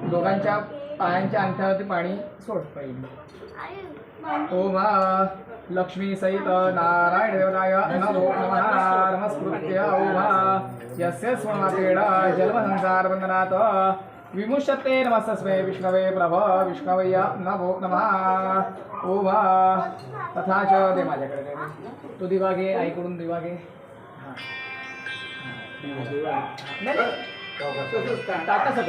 दोघांच्या पायांच्या अंगठ्यावरती पाणी सोड पहिले. ओम लक्ष्मी सहित नारायण देवताय नमो नमः नमस्कृत्य ओम यस्य स्वमातेन जन्मसंसार वंदनात् विमुष्यते नमस्तस्मै विष्णवे प्रभ विष्णवय नमो नमः ओम तथा च दे माझ्याकडे दे. तो दिवा घे आईकडून दिवा घे. टाटा सकट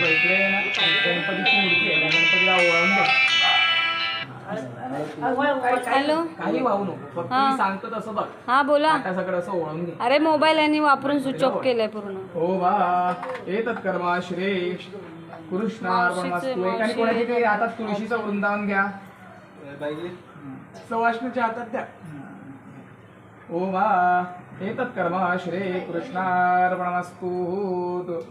इकडे ना गणपतीची मूर्ती आहे, गणपतीला ओवाळून दे. हॅलो, काही वाहू नको, फक्त मी सांगतो तसं बघ. हा बोला. टाटा सकट असं ओवाळून घे. अरे मोबाईल यांनी वापरून स्विच ऑफ केलाय पूर्ण. ओ वा एतत् कर्म श्री कृष्णार्पणमस्तु. एकाने कोणाच्या तरी हातात तुळशीचं वृंदावन घ्या. सवाष्णीच्या हातात द्या. ओ वा एतत् कर्म श्री कृष्णार्पणमस्तु.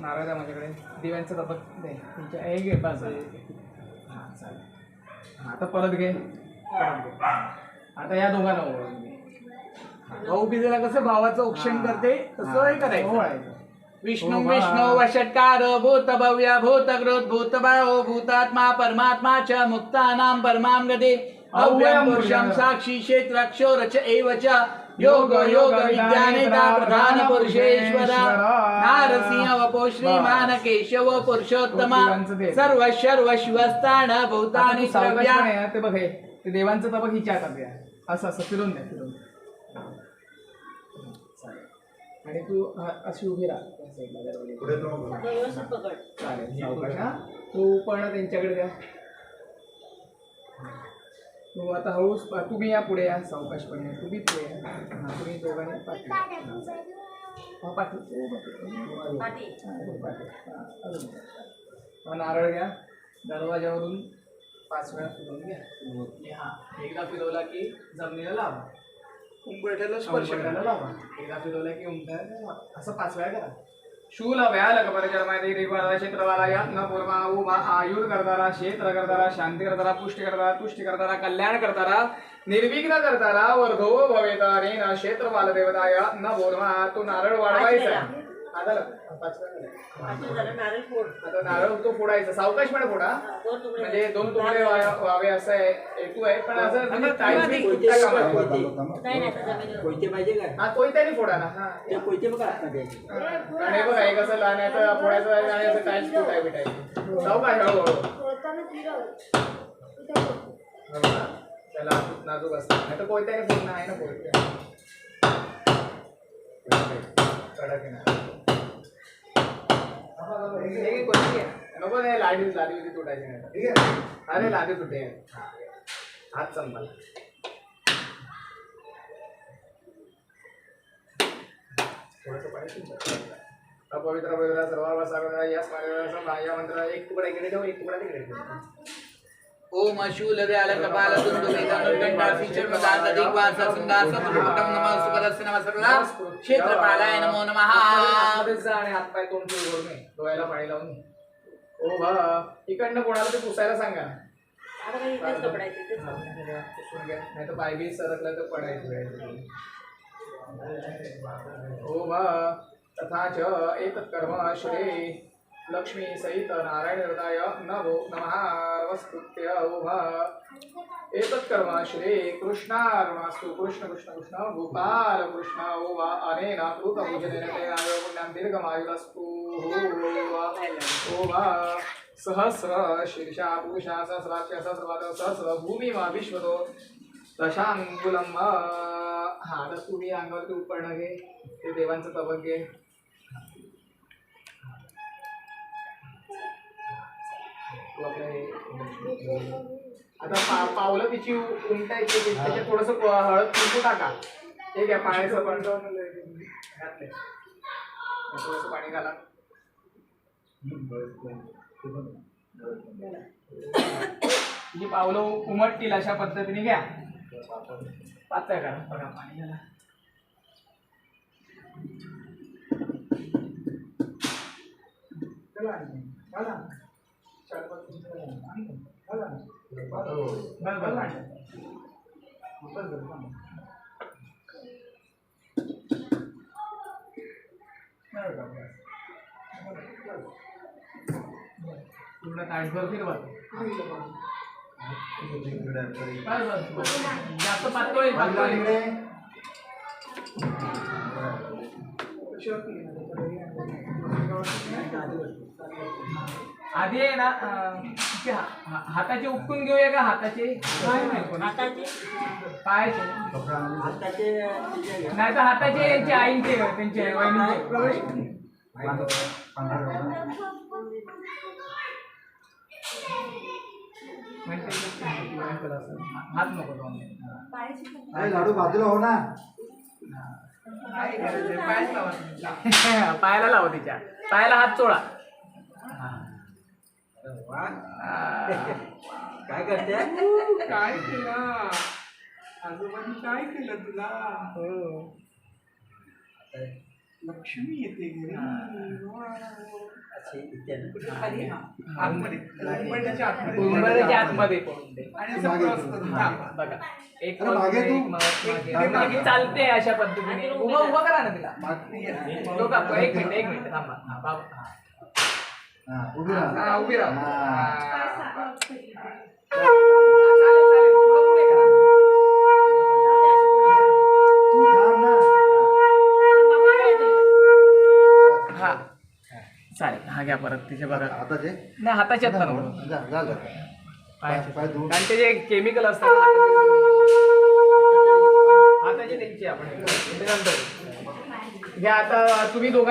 नारळ द्या माझ्याकडे. दिव्यांचं तपक दे. तुमच्या हे घे बस. हां चालेल. आता परत घे. आता या दोघांना ओळख घे. भाऊ बीजेला कसं भावाचं औक्षण करते तसं हे करायचं. ओळायचं. विष्णू विष्णू वषट्कार भूत भव्य भूतकृत भूतभाव भूतात्मा परमात्मा च मुक्तानां परमां गते अव्ययं पुरुषं साक्षी क्षेत्रक्षोर च एव च योग योग विद्यानेता प्रधान पुरुषेश्वर नारसिंह वपो श्रीमान केशव पुरुषोत्तम सर्व सर्व शिवस्थान भूतानि सर्व्या. ते बघ हे ते देवांचं तबक हिच्या हातात द्या. असं असं फिरून द्या फिरून. आणि तू अशी उभी राहा. चालेल सावकाश. हा तू पण त्यांच्याकडे द्या. तू आता हळूच तुम्ही या पुढे या. सावकाशपणे तुम्ही पुढे या. हां तुम्ही दोघांनी नारळ घ्या. दरवाजावरून 5 वेळा फिरवून घ्या. हा एकदा फिरवला की जमिनीला लावा. उंबरठ्याला स्पर्श करायला लावा. एकदा फिरवला की उंबरठ्याला असं 5 वेळा करा. शूल व्याल कपरचरमायदे रिवाला क्षेत्रवाला यत्न पूर्वा उमा आयुर करतारा क्षेत्र करतारा शांती करतारा पुष्टी करतारा तुष्टी करतारा कल्याण करतारा निर्विघ्न करतारा वर्धो भवेता रे न क्षेत्रवाल देवताय न बोलमा. तो नारळ वाढवायचा. आता 5 आता नारळ तो फोडायचा. सावकाशपणे फोडा. म्हणजे 2 तुकडे व्हावे असं आहे हेतू आहे. पण असं कोयते पाहिजे का? हा कोयत्याने फोडा ना. हा ते कोयते बघा आतमध्ये. आणि बघा हे कसं लहान फोडायचं आणि असं काय फुटाय बिटायचं. सावकाश हळूहळू. त्याला नाजूक असतं. नाही तर कोयत्याने फोडणं आहे ना. कोयत्या कडक आहे. नको नाही लादी तुटायची नाही. ठीक आहे. अरे लादी तुटे. हात संभाल. अपवित्र पवित्र सर्व सागर या स्मरण मंत्र. एक तुकडा इकडे ठेव. एक तुकडा तिकडे ठेव. ओम शूल व्याल कपाल दुंदुभे धनुर्गंडा फीचर मदांत दिग्वास सिंहास पुरुषोत्तम नमः सुपदस्य नमः सर्वदा क्षेत्रपालाय नमो नमः. आणि हातपाय तोंड करून नये. डोळ्याला पाणी लावून नये. ओ भा इकडनं कोणाला ते पुसायला सांगा. नाही तर पाय बी सरकलं तर पडायचं. ओ भा तथा च एतत् कर्म श्री लक्ष्मी सहित नारायण हृदय नमो नमः नमस्कृत्य ओम एतत् कर्म श्री कृष्णार्पणमस्तु. कृष्ण कृष्ण कृष्ण गोपाल कृष्ण ओम अनेन कृतभुजनेन तेन पुण्यं दीर्घमायुरस्तु. ओम सहस्र शीर्षा पुरुषा सहस्राक्ष सहस्रपाद सहस्र भूमिमा विश्वतो दशांगुलम. हा तर तुम्ही अंगावरती उपकरणं घे. ते देवांचं तबक घे. आता पावलं तिची उमटायची. त्याच्यात थोडस हळद कुंकू टाका. ठीक आहे. पाण्याचं पण घातलंय. थोडस पाणी घाला. जी पावलं उमटतील अशा पद्धतीने घ्या. पातळ करा. बघा पाणी घाला. पूर्ण ताटभर फिरवा. बस. जास्त पातळ आधी आहे ना ते हाताचे उपटून घेऊया का हाताचे हाताचे पायाचे हाताचे नाही तर हाताचे यांचे आईचे त्यांचे वहिनीचे हात नको दोन लाडू बाजूला हो ना. पायाला लावा तिच्या पायाला हात चोळा. काय करते काय केलं आजोबांनी काय केलं तुला. लक्ष्मी येते घरी. उंबरठ्याच्या आतमध्ये आणि असं cross करून थांबा. बघा एक अरे मागे तू. मागे चालते अशा पद्धतीने. उभा करा ना तिला. लोक एक मिनिट थांबा. हा, बाबा. हा, उभी राहा. उभी राहा. हा. चालेल. थोडं पुढे करा. तू थांब ना. हा चालेल. हा घ्या परत तिच्या बघा. हाताचे नाही हाताच्यात पण नको. झालं. पायाचे. पाय धुवून. कारण ते जे केमिकल असतात हाताचे त्यांचे आपण ते नंतर घ्या. आता तुम्ही दोघं